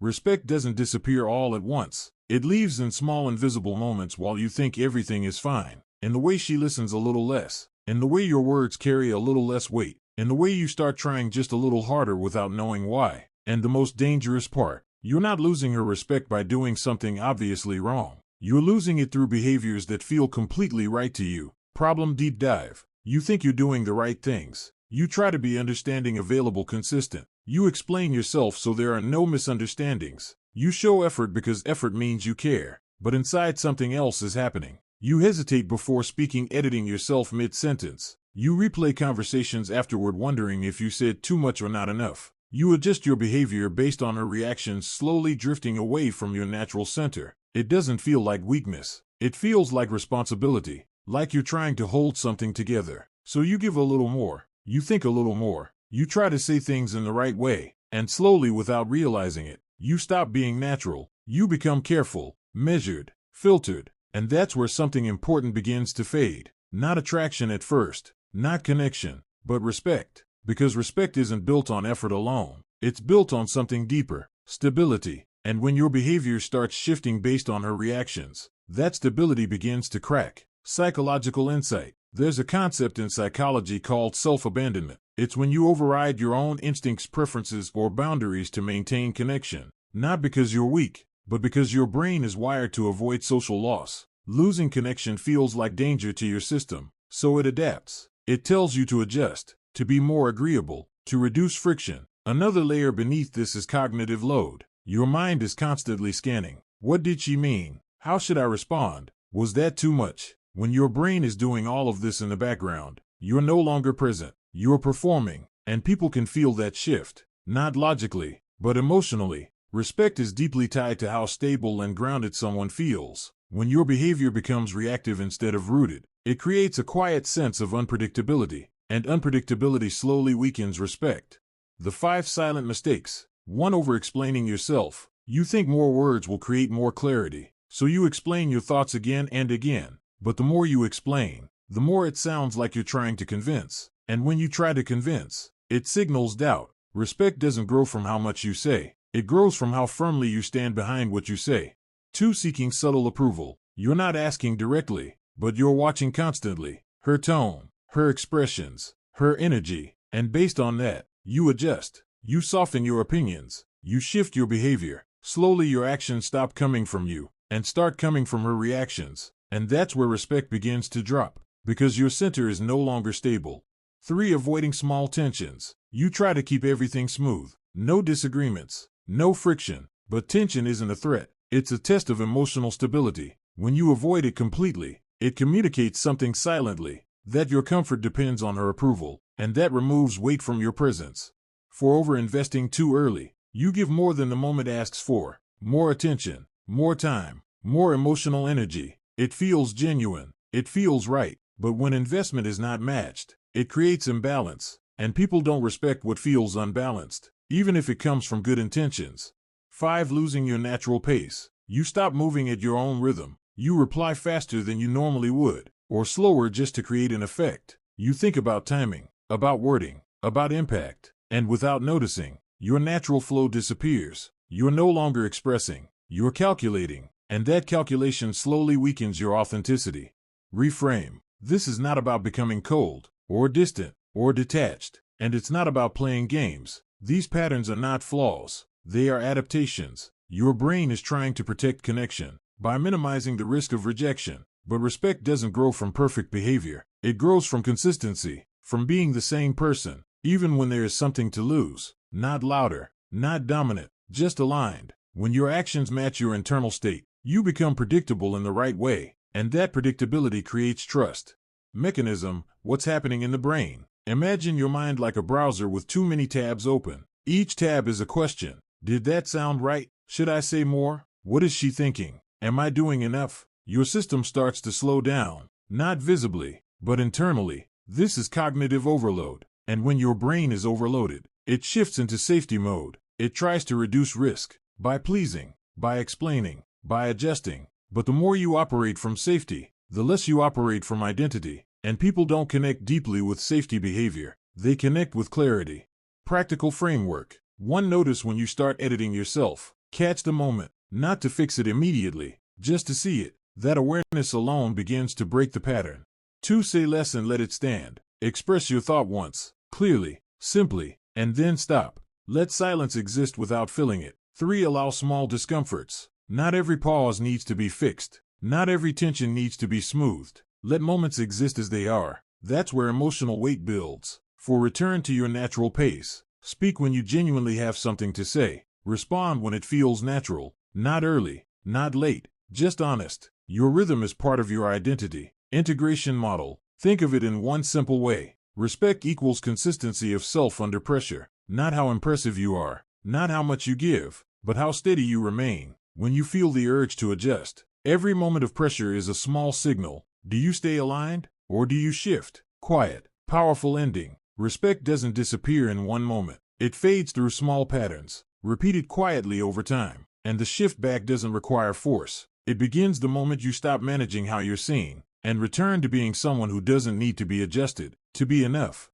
Respect doesn't disappear all at once. It leaves in small invisible moments while you think everything is fine. In the way she listens a little less. In the way your words carry a little less weight. In the way you start trying just a little harder without knowing why. And the most dangerous part, you're not losing her respect by doing something obviously wrong. You're losing it through behaviors that feel completely right to you. Problem deep dive. You think you're doing the right things. You try to be understanding, available, consistent. You explain yourself so there are no misunderstandings. You show effort because effort means you care. But inside something else is happening. You hesitate before speaking, editing yourself mid-sentence. You replay conversations afterward wondering if you said too much or not enough. You adjust your behavior based on her reactions, slowly drifting away from your natural center. It doesn't feel like weakness. It feels like responsibility, like you're trying to hold something together. So you give a little more. You think a little more. You try to say things in the right way. And slowly, without realizing it, you stop being natural. You become careful, measured, filtered. And that's where something important begins to fade. Not attraction at first. Not connection. But respect. Because respect isn't built on effort alone. It's built on something deeper. Stability. And when your behavior starts shifting based on her reactions, that stability begins to crack. Psychological insight. There's a concept in psychology called self-abandonment. It's when you override your own instincts, preferences, or boundaries to maintain connection. Not because you're weak, but because your brain is wired to avoid social loss. Losing connection feels like danger to your system, so it adapts. It tells you to adjust, to be more agreeable, to reduce friction. Another layer beneath this is cognitive load. Your mind is constantly scanning. What did she mean? How should I respond? Was that too much? When your brain is doing all of this in the background, you're no longer present. You're performing, and people can feel that shift. Not logically, but emotionally. Respect is deeply tied to how stable and grounded someone feels. When your behavior becomes reactive instead of rooted, it creates a quiet sense of unpredictability, and unpredictability slowly weakens respect. The 5 silent mistakes. 1. Over-explaining yourself. You think more words will create more clarity, so you explain your thoughts again and again. But the more you explain, the more it sounds like you're trying to convince. And when you try to convince, it signals doubt. Respect doesn't grow from how much you say. It grows from how firmly you stand behind what you say. 2. Seeking subtle approval. You're not asking directly, but you're watching constantly. Her tone, her expressions, her energy. And based on that, you adjust. You soften your opinions. You shift your behavior. Slowly your actions stop coming from you and start coming from her reactions. And that's where respect begins to drop, because your center is no longer stable. 3. Avoiding small tensions. You try to keep everything smooth. No disagreements, no friction. But tension isn't a threat. It's a test of emotional stability. When you avoid it completely, it communicates something silently, that your comfort depends on her approval, and that removes weight from your presence. 4. Over-investing too early. You give more than the moment asks for. More attention, more time, more emotional energy. It feels genuine. It feels right. But when investment is not matched, it creates imbalance. And people don't respect what feels unbalanced, even if it comes from good intentions. 5. Losing your natural pace. You stop moving at your own rhythm. You reply faster than you normally would, or slower just to create an effect. You think about timing, about wording, about impact. And without noticing, your natural flow disappears. You're no longer expressing. You're calculating. And that calculation slowly weakens your authenticity. Reframe. This is not about becoming cold, or distant, or detached. And it's not about playing games. These patterns are not flaws. They are adaptations. Your brain is trying to protect connection by minimizing the risk of rejection. But respect doesn't grow from perfect behavior. It grows from consistency, from being the same person, even when there is something to lose. Not louder, not dominant, just aligned. When your actions match your internal state, you become predictable in the right way, and that predictability creates trust. Mechanism. What's happening in the brain? Imagine your mind like a browser with too many tabs open. Each tab is a question. Did that sound right? Should I say more? What is she thinking? Am I doing enough? Your system starts to slow down, not visibly, but internally. This is cognitive overload. And when your brain is overloaded, it shifts into safety mode. It tries to reduce risk by pleasing, by explaining, by adjusting. But the more you operate from safety, the less you operate from identity. And people don't connect deeply with safety behavior. They connect with clarity. Practical framework. 1. Notice when you start editing yourself. Catch the moment, not to fix it immediately, just to see it. That awareness alone begins to break the pattern. 2. Say less and let it stand. Express your thought once, clearly, simply, and then stop. Let silence exist without filling it. 3. Allow small discomforts. Not every pause needs to be fixed. Not every tension needs to be smoothed. Let moments exist as they are. That's where emotional weight builds. 4. Return to your natural pace. Speak when you genuinely have something to say. Respond when it feels natural. Not early, not late, just honest. Your rhythm is part of your identity. Integration model. Think of it in one simple way. Respect equals consistency of self under pressure. Not how impressive you are, not how much you give, but how steady you remain. When you feel the urge to adjust, every moment of pressure is a small signal. Do you stay aligned, or do you shift? Quiet, powerful ending. Respect doesn't disappear in one moment. It fades through small patterns, repeated quietly over time. And the shift back doesn't require force. It begins the moment you stop managing how you're seen and return to being someone who doesn't need to be adjusted to be enough.